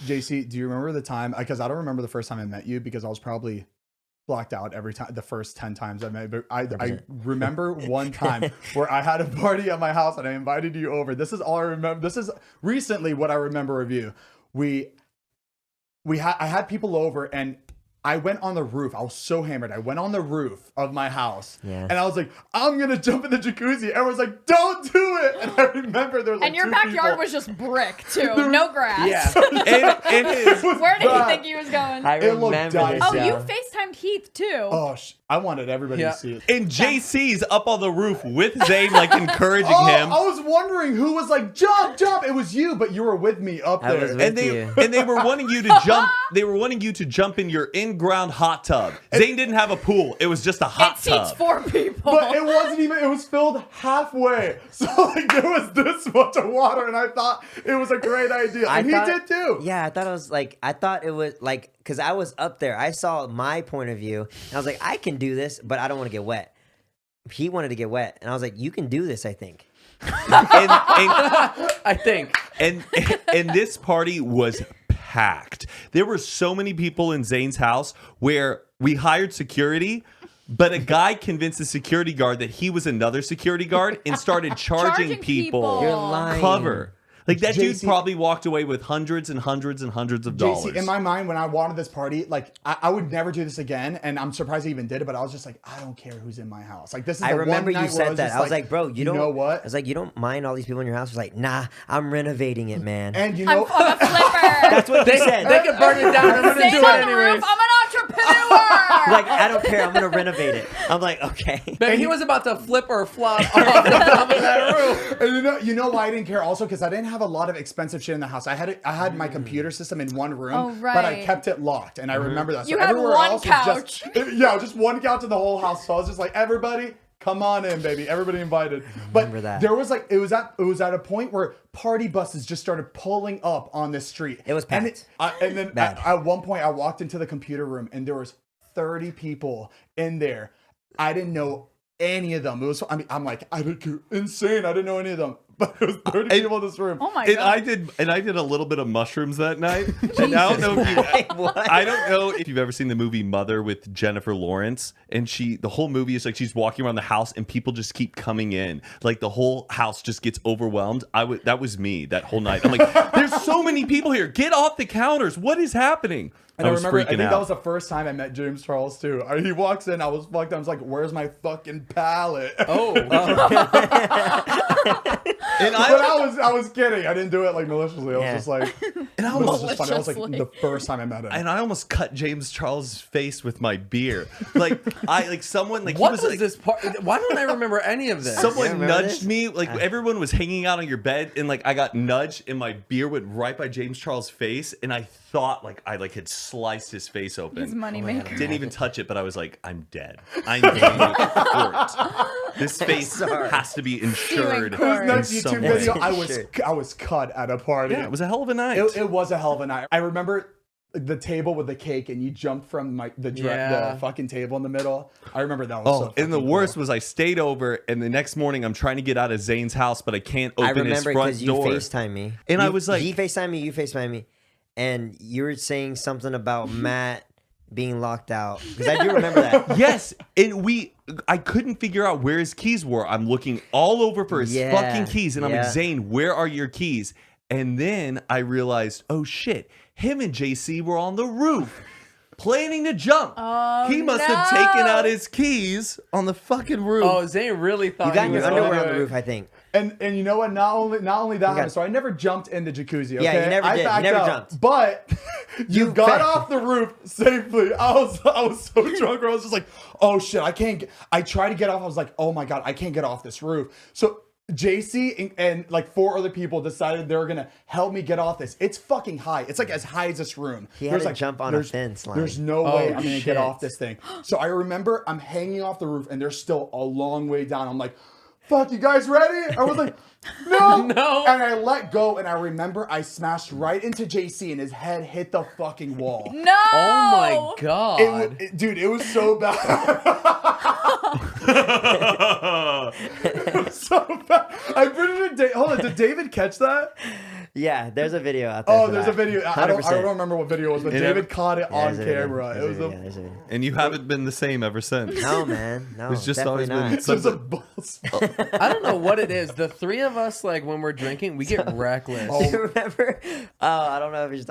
JC, do you remember the time? Because I don't remember the first time I met you because I was probably blocked out every time the first 10 times I met. But I remember one time where I had a party at my house and I invited you over. This is all I remember. This is recently what I remember of you. I had people over and I went on the roof. I was so hammered. I went on the roof of my house and I was like, I'm going to jump in the jacuzzi. Everyone's like, don't do it. And I remember there was like, and your backyard was just brick too. No grass. Yeah. Where did he think he was going? I remember this. Oh, you FaceTimed Heath too. Oh, I wanted everybody to see it. And JC's up on the roof with Zane, like encouraging him. I was wondering who was like, jump. It was you, but you were with me up there. And they were wanting you to jump. They were wanting you to jump in your in-ground hot tub. Zane didn't have a pool. It was just a hot tub. It seats 4 people. But it wasn't even, it was filled halfway. So like there was this much of water and I thought it was a great idea. And he did too. Yeah, I thought it was like, because I was up there. I saw my point of view. And I was like, I can do this, but I don't want to get wet. He wanted to get wet. And I was like, you can do this, I think. I think. And this party was packed. There were so many people in Zane's house where we hired security, but a guy convinced the security guard that he was another security guard and started charging people You're lying. cover. Like that dude probably walked away with hundreds and hundreds and hundreds of dollars. JC, in my mind, when I wanted this party, like I would never do this again, and I'm surprised I even did it. But I was just like, I don't care who's in my house. Like this is. I remember you said that. I was like, bro, you don't know what? I was like, you don't mind all these people in your house? I was like, nah, I'm renovating it, man. And you know, I'm a flipper. That's what they said. They could burn it down. I'm gonna do it anyways. I'm an entrepreneur. Like, I don't care. I'm gonna renovate it. I'm like, okay. Man, he was about to flip or flop off the top of that roof. And you know why I didn't care? Also, because I didn't have a lot of expensive shit in the house. I had my computer system in one room, but I kept it locked, and I remember that. So You had everywhere one else couch. was just one couch in the whole house. So I was just like, everybody, come on in, baby. Everybody invited. Remember that. There was like it was at a point where party buses just started pulling up on this street. It was packed. And then at one point, I walked into the computer room, and there was 30 people in there. I didn't know any of them. It was, I'm like, insane. I didn't know any of them. But it was 30 people in this room. Oh my god! I did a little bit of mushrooms that night. And I don't know if you've ever seen the movie Mother with Jennifer Lawrence. And the whole movie is like she's walking around the house and people just keep coming in. Like the whole house just gets overwhelmed. That was me that whole night. I'm like, there's so many people here. Get off the counters. What is happening? And I remember, I think that was the first time I met James Charles too. He walks in, I was fucked up. I was like, "Where's my fucking palette?" Oh. And I was kidding. I didn't do it like maliciously. I was just like, and it was just funny. I was like the first time I met him, and I almost cut James Charles' face with my beer. Like someone like what he was was like, this part? Why don't I remember any of this? Someone nudged me. Like everyone was hanging out on your bed, and like I got nudged, and my beer went right by James Charles' face, and I thought like I had sliced his face open. His moneymaker. Didn't even touch it, but I was like, I'm dead. I'm getting hurt. This face has to be insured. It was in nice some YouTube way. video. I was cut at a party. Yeah, it was a hell of a night. It was a hell of a night. I remember the table with the cake, and you jumped from the fucking table in the middle. I remember that was so and the cool. worst was I stayed over, and the next morning I'm trying to get out of Zane's house, but I can't open his front door. I remember because you FaceTimed me. And I was like... He FaceTimed me, you FaceTimed me. And you were saying something about Matt being locked out. Because I do remember that. Yes. And I couldn't figure out where his keys were. I'm looking all over for his fucking keys. And I'm like, Zane, where are your keys? And then I realized, oh shit, him and JC were on the roof planning to jump. Oh, he must have taken out his keys on the fucking roof. Oh, Zane really thought you got he your was underwear on the roof, I think. And you know what? Not only that happened. So I never jumped in the jacuzzi. Okay? Yeah, you never did. You never jumped. But you got off the roof safely. I was so drunk. I was just like, oh shit, I can't. I tried to get off. I was like, oh my god, I can't get off this roof. So JC and like 4 other people decided they were gonna help me get off this. It's fucking high. It's like as high as this room. He had to jump on a fence line. There's no way I'm gonna get off this thing. So I remember I'm hanging off the roof and there's still a long way down. I'm like, fuck, you guys ready? I was like, no. And I let go, and I remember I smashed right into JC, and his head hit the fucking wall. No! Oh my god. Dude, it was so bad. It was so bad. I put it in hold on, did David catch that? Yeah, there's a video out there. Oh, for there's that. a video. I don't 100%. remember what video it was, but And David caught it Yeah, on there's a video. camera. There's It a was video. There's a video. And you haven't been the same ever since. No, man. No, It's just definitely always been not. just a boss. I don't know what it is. The three of us, like when we're drinking, we get reckless. Remember? I don't know if you're